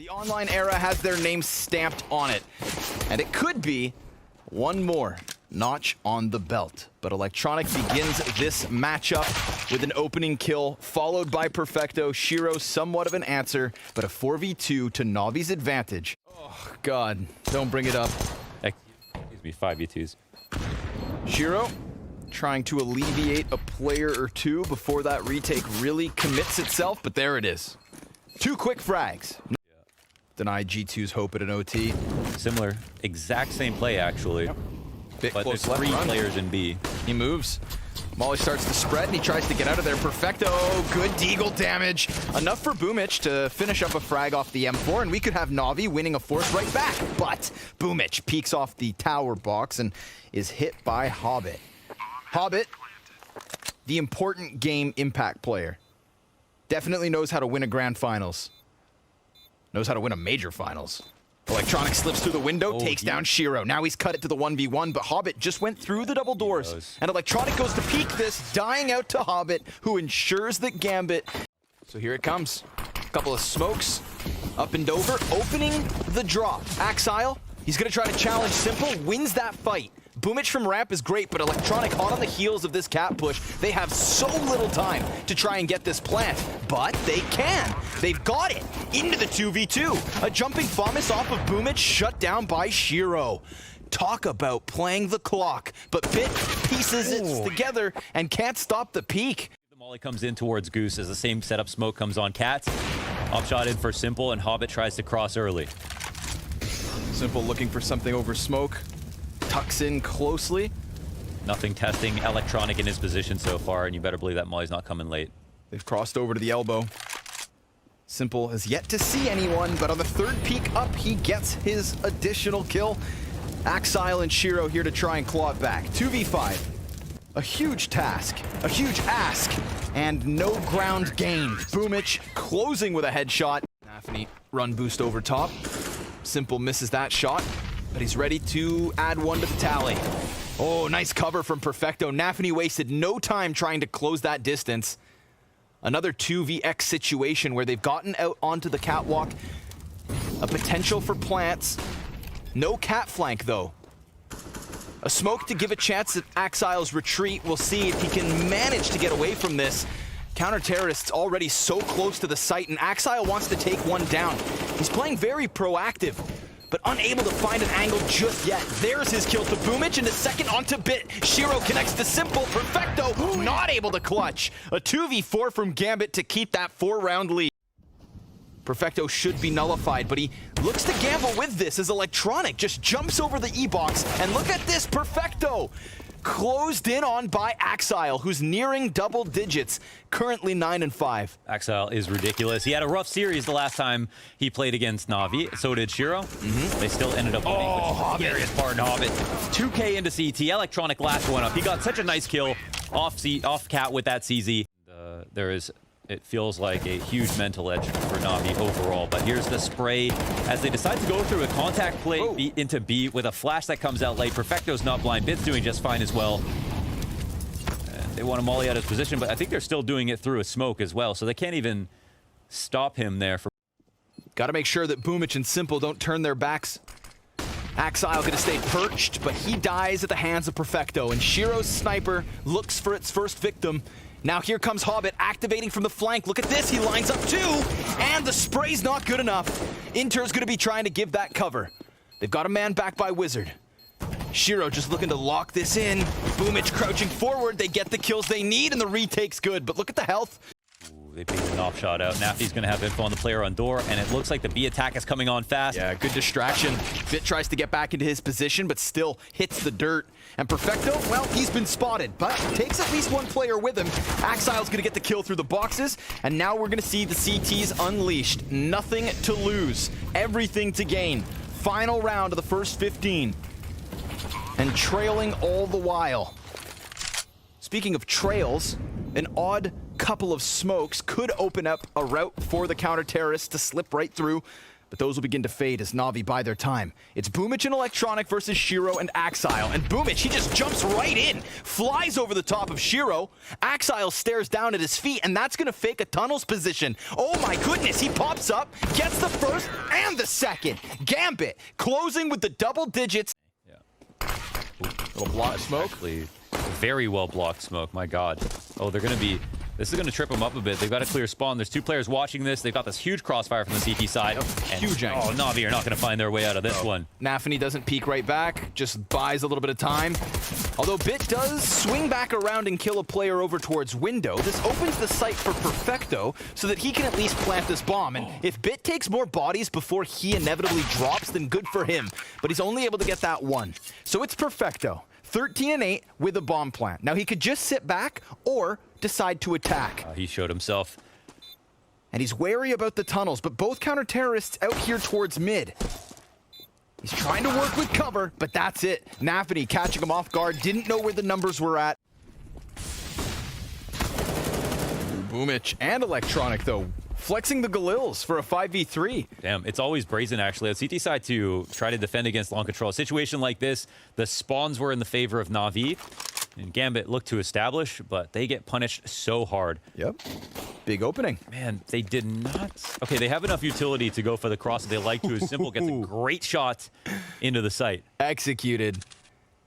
The online era has their name stamped on it, and it could be one more notch on the belt. But Electronic begins this matchup with an opening kill, followed by Perfecto. Shiro somewhat of an answer, but a 4v2 to NaVi's advantage. Oh, God, don't bring it up. Excuse me, 5v2s. Shiro trying to alleviate a player or two before that retake really commits itself, but there it is. Two quick frags. Denied G2's hope at an OT. Similar, exact same play actually. Yep. But there's three players in B. He moves. Molly starts to spread and he tries to get out of there. Perfecto, good deagle damage. Enough for Boomich to finish up a frag off the M4, and we could have NaVi winning a force right back. But Boomich peeks off the tower box and is hit by Hobbit. Hobbit, the important game impact player. Definitely knows how to win a grand finals. Knows how to win a major finals. Electronic slips through the window, takes down Shiro. Now he's cut it to the 1v1, but Hobbit just went through the double doors. And Electronic goes to peek this, dying out to Hobbit, who ensures that Gambit. So here it comes. A couple of smokes, up and over, opening the drop. Axile, he's gonna try to challenge Simple, wins that fight. Boomich from ramp is great, but Electronic hot on the heels of this cat push. They have so little time to try and get this plant, but they can. They've got it into the 2v2. A jumping FAMAS off of Boomich shut down by Shiro. Talk about playing the clock, but Bit pieces it together and can't stop the peak. The Molly comes in towards Goose as the same setup smoke comes on Cats. Offshot in for Simple, and Hobbit tries to cross early. Simple looking for something over smoke. Tucks in closely. Nothing testing Electronic in his position so far, and you better believe that Molly's not coming late. They've crossed over to the elbow. Simple has yet to see anyone, but on the third peek up, he gets his additional kill. Axile and Shiro here to try and claw it back. 2v5. A huge task, a huge ask, and no ground gained. Boomich closing with a headshot. NaVi run boost over top. Simple misses that shot, but he's ready to add one to the tally. Oh, nice cover from Perfecto. NaVi wasted no time trying to close that distance. Another 2vx situation where they've gotten out onto the catwalk. A potential for plants. No cat flank, though. A smoke to give a chance at Axile's retreat. We'll see if he can manage to get away from this. Counter-terrorists already so close to the site, and Axile wants to take one down. He's playing very proactive, but unable to find an angle just yet. There's his kill to Boomich, and a second onto Bit. Shiro connects to Simple. Perfecto, not able to clutch. A 2v4 from Gambit to keep that 4-round lead. Perfecto should be nullified, but he looks to gamble with this as Electronic just jumps over the E-box. And look at this, Perfecto! Closed in on by Axile, who's nearing double digits, currently 9-5. Axile is ridiculous. He had a rough series the last time he played against NaVi. So did Shiro. They still ended up winning. Hobbit. His partner, Hobbit. 2K into CT. Electronic last one up. He got such a nice kill off cat with that CZ. It feels like a huge mental edge for NaVi overall, but here's the spray as they decide to go through a contact play into B with a flash that comes out late. Perfecto's not blind. Bit's doing just fine as well. And they want to molly out his position, but I think they're still doing it through a smoke as well, so they can't even stop him there. Got to make sure that Boomich and Simple don't turn their backs. Axile gonna stay perched, but he dies at the hands of Perfecto, and Shiro's sniper looks for its first victim. Now here comes Hobbit activating from the flank. Look at this, he lines up two, and the spray's not good enough. Inter's gonna be trying to give that cover. They've got a man back by Wizard. Shiro just looking to lock this in. Boomich crouching forward, they get the kills they need, and the retake's good, but look at the health. They picked an off shot out. NaVi's going to have info on the player on door, and it looks like the B attack is coming on fast. Yeah, good distraction. Bit tries to get back into his position, but still hits the dirt. And Perfecto, well, he's been spotted, but takes at least one player with him. Axile's going to get the kill through the boxes, and now we're going to see the CTs unleashed. Nothing to lose, everything to gain. Final round of the first 15. And trailing all the while. Speaking of trails, an odd couple of smokes could open up a route for the counter-terrorists to slip right through, but those will begin to fade as NaVi buy their time. It's Boomich and Electronic versus Shiro and Axile, and Boomich, he just jumps right in, flies over the top of Shiro. Axile stares down at his feet, and that's gonna fake a tunnels position. Oh my goodness, he pops up, gets the first, the second. Gambit closing with the double digits. Yeah. Little block smoke. Actually, very well blocked smoke. My God. Oh, they're going to be... This is going to trip them up a bit. They've got a clear spawn. There's two players watching this. They've got this huge crossfire from the CT side. Huge angle. Oh, NaVi are not going to find their way out of this one. NaVi doesn't peek right back, just buys a little bit of time. Although Bit does swing back around and kill a player over towards window, this opens the site for Perfecto so that he can at least plant this bomb. And if Bit takes more bodies before he inevitably drops, then good for him. But he's only able to get that one. So it's Perfecto. 13-8 with a bomb plant. Now he could just sit back or decide to attack. He showed himself. And he's wary about the tunnels, but both counter-terrorists out here towards mid. He's trying to work with cover, but that's it. NaVi catching him off guard, didn't know where the numbers were at. Boomich and Electronic, though, flexing the Galils for a 5v3. Damn, it's always brazen, actually. On CT side to try to defend against long control. A situation like this, the spawns were in the favor of NaVi. And Gambit looked to establish, but they get punished so hard. Yep. Big opening. Man, they did not... Okay, they have enough utility to go for the cross that they like to. Simple gets a great shot into the site. Executed.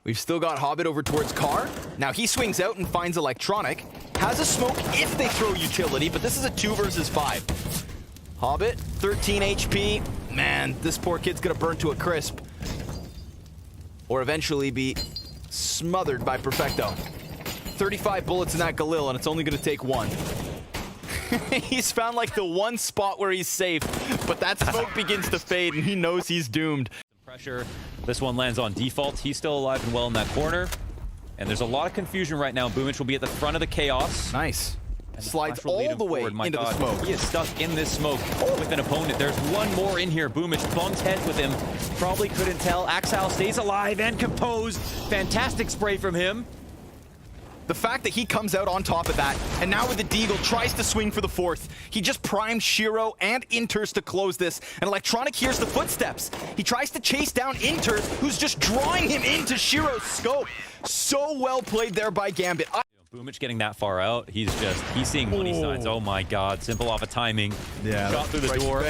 We've still got Hobbit over towards Car. Now he swings out and finds Electronic. Has a smoke if they throw utility, but this is a 2 versus 5. Hobbit, 13 HP. Man, this poor kid's gonna burn to a crisp. Or eventually be smothered by Perfecto. 35 bullets in that Galil, and it's only gonna take one. He's found like the one spot where he's safe, but that smoke begins to fade, and he knows he's doomed. Pressure. This one lands on default. He's still alive and well in that corner. And there's a lot of confusion right now. Boomich will be at the front of the chaos. Nice. And Slides all the way into the smoke. He is stuck in this smoke with an opponent. There's one more in here. Boomich bumped heads with him. Probably couldn't tell. Axile stays alive and composed. Fantastic spray from him. The fact that he comes out on top of that, and now with the Deagle, tries to swing for the 4th. He just primed Shiro and Inters to close this, and Electronic hears the footsteps. He tries to chase down Inter, who's just drawing him into Shiro's scope. So well played there by Gambit. Boomich getting that far out, he's seeing money signs. Oh my God, simple off of timing. Yeah, shot through the door.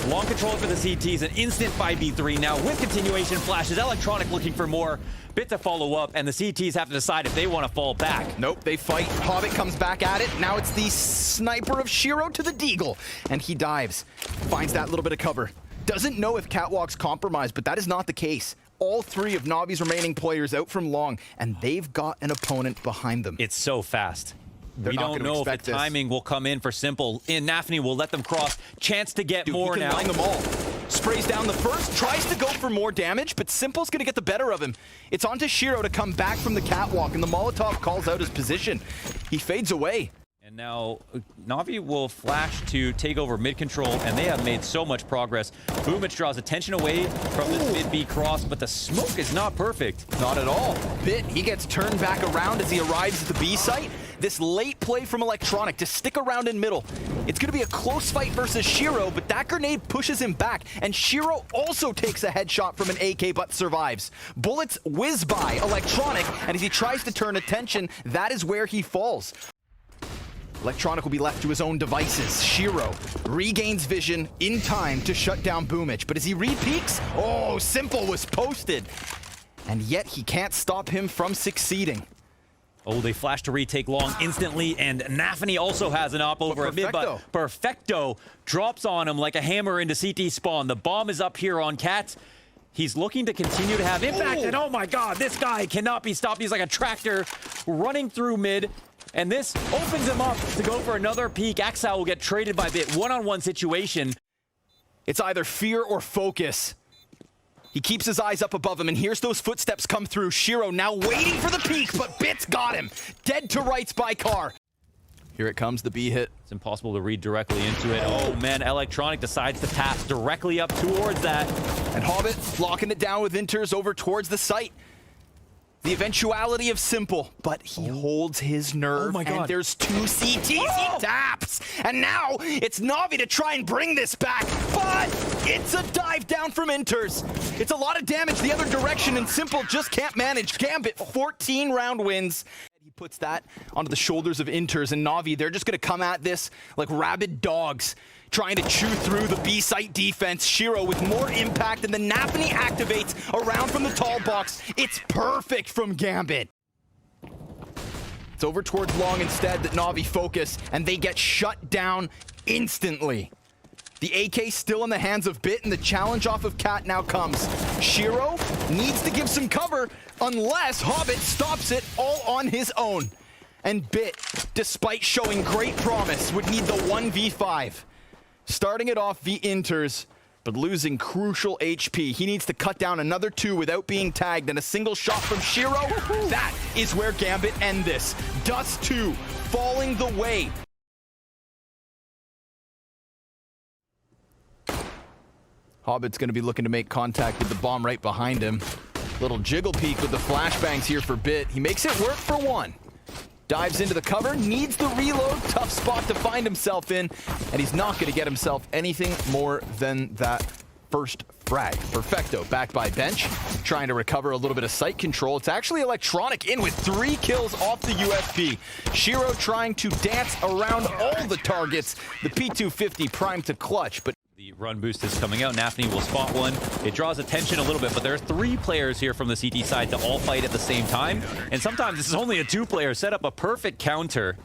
Long control for the CTs, an instant 5v3 now with continuation flashes. Electronic looking for more. Bit to follow up, and the CTs have to decide if they want to fall back. Nope, they fight. Hobbit comes back at it. Now it's the sniper of Shiro to the Deagle, and he dives. Finds that little bit of cover. Doesn't know if Catwalk's compromised, but that is not the case. All 3 of NaVi's remaining players out from long, and they've got an opponent behind them. It's so fast. We don't know if the timing will come in for Simple. And NaVi will let them cross. Chance to get more now. He can line them all. Sprays down the first, tries to go for more damage, but Simple's gonna get the better of him. It's on to Shiro to come back from the catwalk, and the Molotov calls out his position. He fades away. And now NaVi will flash to take over mid control, and they have made so much progress. Boomich draws attention away from this mid-B cross, but the smoke is not perfect. Not at all. Bit, he gets turned back around as he arrives at the B site. This late play from Electronic to stick around in middle. It's going to be a close fight versus Shiro, but that grenade pushes him back, and Shiro also takes a headshot from an AK but survives. Bullets whiz by Electronic, and as he tries to turn attention, that is where he falls. Electronic will be left to his own devices. Shiro regains vision in time to shut down Boomich, but as he re-peeks, oh, Simple was posted. And yet he can't stop him from succeeding. Oh, they flash to retake long instantly, and NaVi also has an op over at mid, but Perfecto drops on him like a hammer into CT spawn. The bomb is up here on Cat. He's looking to continue to have impact, and oh my God, this guy cannot be stopped. He's like a tractor running through mid. And this opens him up to go for another peek. Axile will get traded by Bit. One-on-one situation. It's either fear or focus. He keeps his eyes up above him and hears those footsteps come through. Shiro now waiting for the peek, but Bit's got him. Dead to rights by Car. Here it comes, the B hit. It's impossible to read directly into it. Oh man, Electronic decides to pass directly up towards that. And Hobbit locking it down with Inters over towards the site. The eventuality of Simple, but he holds his nerve. Oh my God. And there's 2 CTs. He taps. And now it's NaVi to try and bring this back, but it's a dive down from Inters. It's a lot of damage the other direction, and Simple just can't manage. Gambit, 14 round wins. He puts that onto the shoulders of Inters, and NaVi, they're just going to come at this like rabid dogs, trying to chew through the B site defense. Shiro with more impact, and the NaVi activates around from the tall box. It's perfect from Gambit. It's over towards long instead that NaVi focus, and they get shut down instantly. The AK still in the hands of Bit, and the challenge off of Cat now comes. Shiro needs to give some cover unless Hobbit stops it all on his own. And Bit, despite showing great promise, would need the 1v5. Starting it off the Inters, but losing crucial HP. He needs to cut down another 2 without being tagged, and a single shot from Shiro. That is where Gambit end this. Dust 2 falling the way. Hobbit's going to be looking to make contact with the bomb right behind him. Little jiggle peek with the flashbangs here for Bit. He makes it work for 1. Dives into the cover, needs the reload. Tough spot to find himself in, and he's not going to get himself anything more than that first frag. Perfecto, back by bench, trying to recover a little bit of site control. It's actually Electronic in with 3 kills off the USP. Shiro trying to dance around all the targets. The P250 primed to clutch, but the run boost is coming out. NaVi will spot one. It draws attention a little bit, but there are 3 players here from the CT side to all fight at the same time. And sometimes this is only a 2-player setup, a perfect counter.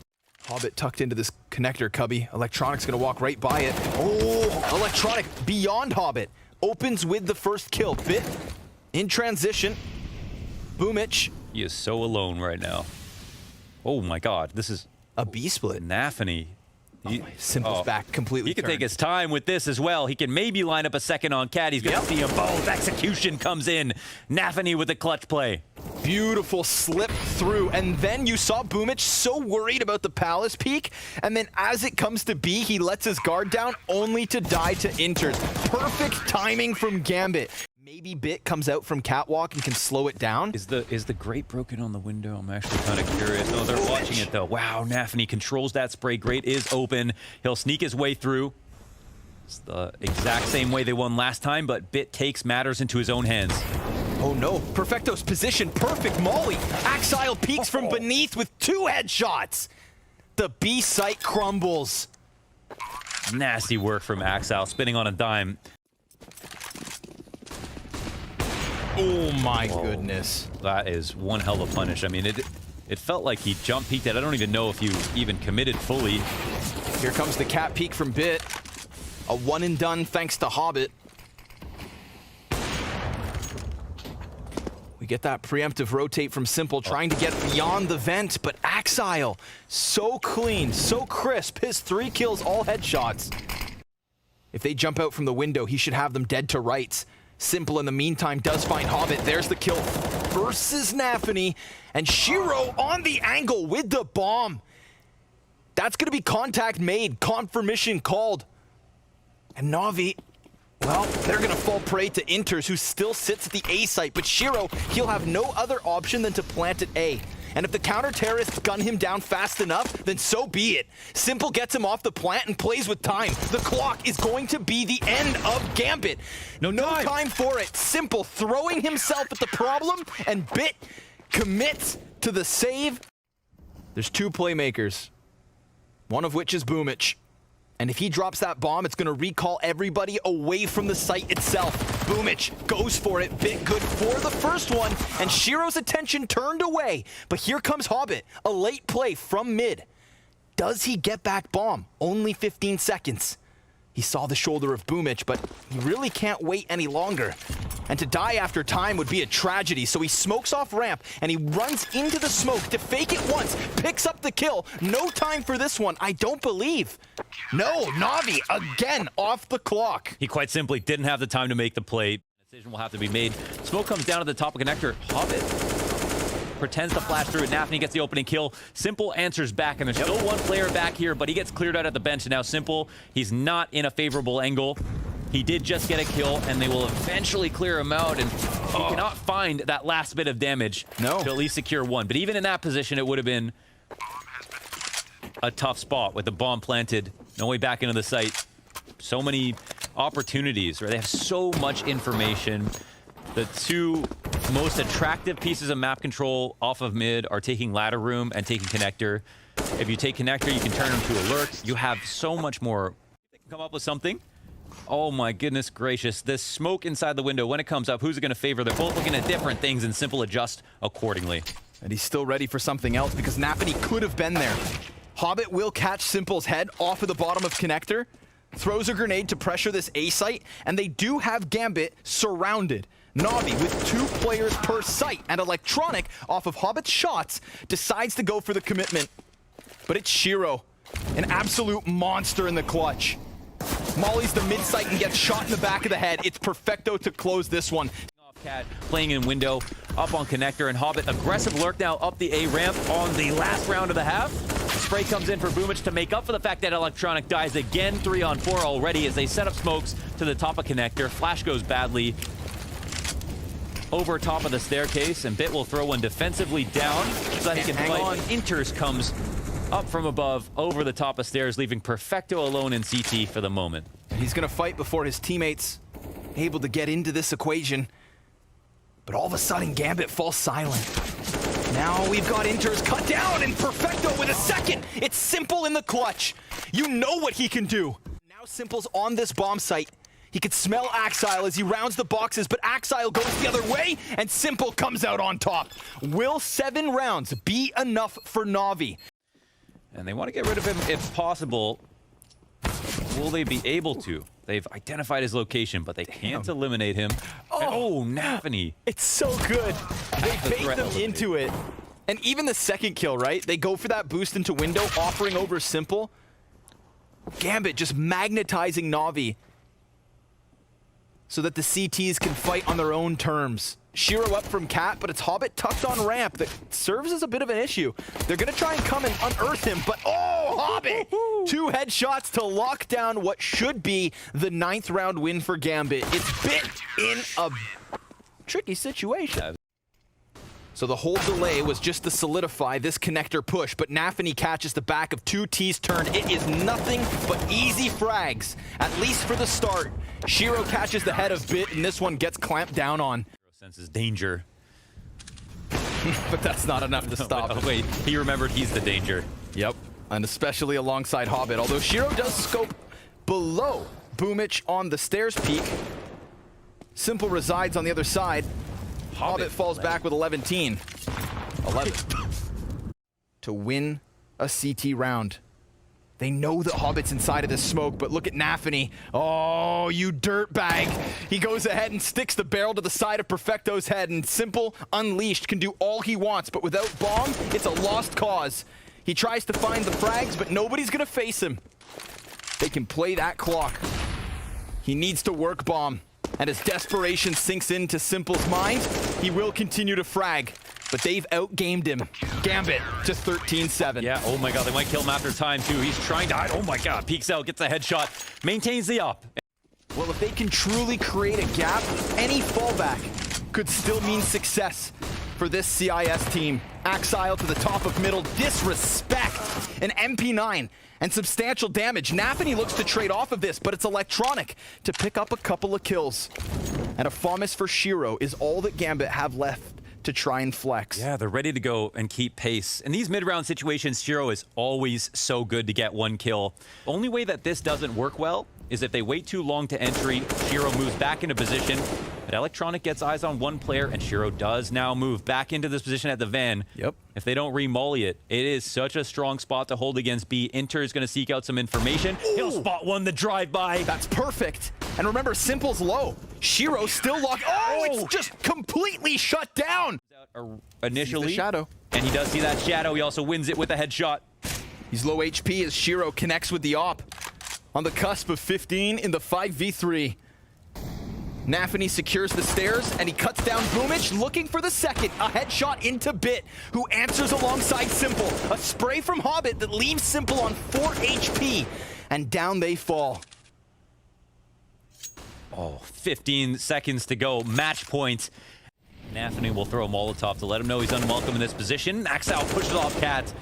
Hobbit tucked into this connector cubby. Electronic's gonna walk right by it. Oh, Electronic beyond Hobbit. Opens with the first kill. Bit in transition. Boomich. He is so alone right now. Oh my god, this is a B split. NaVi. Simple's back completely. He can turned. take his time with this as well. He can maybe line up a second on Cat. He's going to see them both. Execution comes in. NaVi with a clutch play. Beautiful slip through, and then you saw Boomich so worried about the Palace peak, and then as it comes to B, he lets his guard down only to die to Inters. Perfect timing from Gambit. Maybe Bit comes out from Catwalk and can slow it down. Is the grate broken on the window? I'm actually kind of curious. No, they're watching it though. Wow, NaVi controls that spray. Grate is open. He'll sneak his way through. It's the exact same way they won last time, but Bit takes matters into his own hands. Oh no, Perfecto's position, perfect molly. Axile peeks from beneath with 2 headshots. The B site crumbles. Nasty work from Axile, spinning on a dime. Oh my goodness. That is one hell of a punish. I mean, it felt like he jump peeked it. I don't even know if he even committed fully. Here comes the cat peek from Bit. A 1 and done thanks to Hobbit. We get that preemptive rotate from Simple, trying to get beyond the vent, but Axile, so clean, so crisp. His 3 kills, all headshots. If they jump out from the window, he should have them dead to rights. Simple in the meantime does find Hobbit. There's the kill versus NaVi, and Shiro on the angle with the bomb. That's going to be contact made, confirmation called. And NaVi, well, they're going to fall prey to Inters, who still sits at the A site, but Shiro, he'll have no other option than to plant at A. And if the counter-terrorists gun him down fast enough, then so be it. Simple gets him off the plant and plays with time. The clock is going to be the end of Gambit. No time for it. Simple throwing himself at the problem, and Bit commits to the save. There's 2 playmakers, one of which is Boomich. And if he drops that bomb, it's going to recall everybody away from the site itself. Boomich goes for it. Bit good for the first one, and Shiro's attention turned away. But here comes Hobbit, a late play from mid. Does he get back bomb? Only 15 seconds. He saw the shoulder of Boomich, but he really can't wait any longer. And to die after time would be a tragedy, so he smokes off ramp, and he runs into the smoke to fake it once, picks up the kill. No time for this one, I don't believe. No, NaVi again off the clock. He quite simply didn't have the time to make the play. Decision will have to be made. Smoke comes down to the top of connector. Hobbit pretends to flash through it. NaVi gets the opening kill. Simple answers back, and there's still 1 player back here, but he gets cleared out at the bench, and now Simple, he's not in a favorable angle. He did just get a kill, and they will eventually clear him out, and he cannot find that last bit of damage to at least secure 1. But even in that position, it would have been a tough spot with the bomb planted. No way back into the site. So many opportunities, right? They have so much information. The two most attractive pieces of map control off of mid are taking ladder room and taking connector. If you take connector, you can turn them to alert. You have so much more. Come up with something. Oh my goodness gracious. This smoke inside the window, when it comes up, who's it going to favor? They're both looking at different things, and Simple adjust accordingly. And he's still ready for something else because NaVi could have been there. Hobbit will catch Simple's head off of the bottom of connector, throws a grenade to pressure this A site, and they do have Gambit surrounded. NaVi, with 2 players per site, and Electronic, off of Hobbit's shots, decides to go for the commitment. But it's Shiro, an absolute monster in the clutch. Molly's the mid site and gets shot in the back of the head. It's Perfecto to close this one. Cat playing in window, up on connector, and Hobbit aggressive lurk now up the A ramp on the last round of the half. Spray comes in for Boomich to make up for the fact that Electronic dies again. 3-on-4 already as they set up smokes to the top of connector. Flash goes badly over top of the staircase, and Bit will throw one defensively down so that he can fight. On. Inters comes up from above over the top of stairs, leaving Perfecto alone in CT for the moment. He's gonna fight before his teammates able to get into this equation. But all of a sudden, Gambit falls silent. Now we've got Inters cut down, and Perfecto with a second. It's Simple in the clutch. You know what he can do. Now Simple's on this bomb site. He could smell Axile as he rounds the boxes, but Axile goes the other way, and Simple comes out on top. Will 7 rounds be enough for NaVi? And they want to get rid of him if possible. Will they be able to? They've identified his location, but they can't eliminate him. Oh, NaVi. It's so good. They bait them into it. And even the second kill, right? They go for that boost into window, offering over Simple. Gambit just magnetizing NaVi so that the CTs can fight on their own terms. Shiro up from Cat, but it's Hobbit tucked on ramp that serves as a bit of an issue. They're gonna try and come and unearth him, but oh, Hobbit! 2 headshots to lock down what should be the 9th round win for Gambit. It's Bit in a tricky situation. So the whole delay was just to solidify this connector push, but NaVi catches the back of 2 T's turned. It is nothing but easy frags, at least for the start. Shiro catches the head of Bit, and this one gets clamped down on. Senses danger. But that's not enough to stop. Oh, wait, he remembered he's the danger. Yep, and especially alongside Hobbit, although Shiro does scope below Boomich on the stairs peak. Simple resides on the other side. Hobbit falls back with 11. To win a CT round. They know that Hobbit's inside of this smoke, but look at NaVi. Oh, you dirtbag. He goes ahead and sticks the barrel to the side of Perfecto's head, and Simple, unleashed, can do all he wants, but without bomb, it's a lost cause. He tries to find the frags, but nobody's gonna face him. They can play that clock. He needs to work bomb, and as desperation sinks into Simple's mind, he will continue to frag. But they've outgamed him. Gambit to 13-7. Yeah, oh my god, they might kill him after time too. He's trying to hide. Oh my god, peeks out, gets a headshot, maintains the up. Well, if they can truly create a gap, any fallback could still mean success for this CIS team. Axile to the top of middle, disrespect. An MP9 and substantial damage. NaVi looks to trade off of this, but it's Electronic to pick up a couple of kills. And a FAMAS for Shiro is all that Gambit have left to try and flex. Yeah, they're ready to go and keep pace. In these mid-round situations, Shiro is always so good to get 1 kill. Only way that this doesn't work well is if they wait too long to entry, Shiro moves back into position, but Electronic gets eyes on 1 player, and Shiro does now move back into this position at the van. Yep. If they don't re-molly it, it is such a strong spot to hold against B. Inter is going to seek out some information. Ooh. He'll spot one, the drive-by. That's perfect. And remember, Simple's low. Shiro's still locked. Oh, it's just completely shut down. Initially, shadow. And he does see that shadow. He also wins it with a headshot. He's low HP as Shiro connects with the op. On the cusp of 15 in the 5v3. NaVi secures the stairs, and he cuts down Boomich, looking for the second. A headshot into Bit, who answers alongside Simple. A spray from Hobbit that leaves Simple on 4 HP, and down they fall. Oh, 15 seconds to go. Match point. NaVi will throw a Molotov to let him know he's unwelcome in this position. Axile pushes off Cat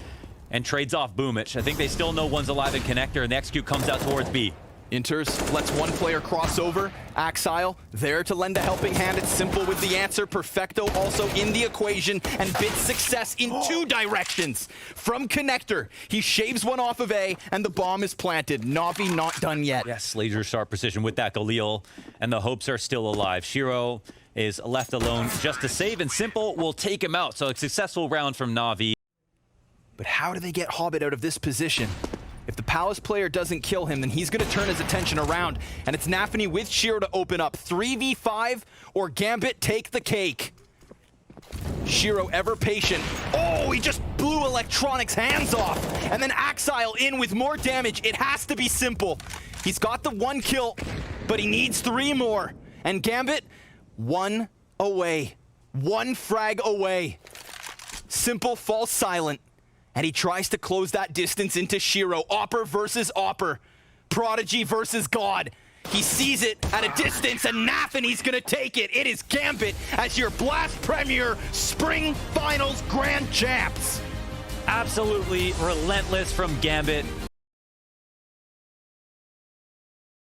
and trades off Boomich. I think they still know one's alive in connector, and the execute comes out towards B. Enters, lets one player cross over. Axile there to lend a helping hand. It's Simple with the answer. Perfecto also in the equation, and Bit's success in two directions. From connector, he shaves one off of A, and the bomb is planted. NaVi not done yet. Yes, laser sharp precision with that Galil, and the hopes are still alive. Shiro is left alone just to save, and Simple will take him out. So a successful round from NaVi. But how do they get Hobbit out of this position? If the Palace player doesn't kill him, then he's going to turn his attention around. And it's NaFi with Shiro to open up. 3v5 or Gambit take the cake. Shiro ever patient. Oh, he just blew Electronic's hands off. And then Axile in with more damage. It has to be Simple. He's got the one kill, but he needs 3 more. And Gambit, 1 away. 1 frag away. Simple falls silent. And he tries to close that distance into Shiro. Opper versus Opper. Prodigy versus God. He sees it at a distance, and NaFi's gonna take it. It is Gambit as your Blast Premier Spring Finals Grand Champs. Absolutely relentless from Gambit.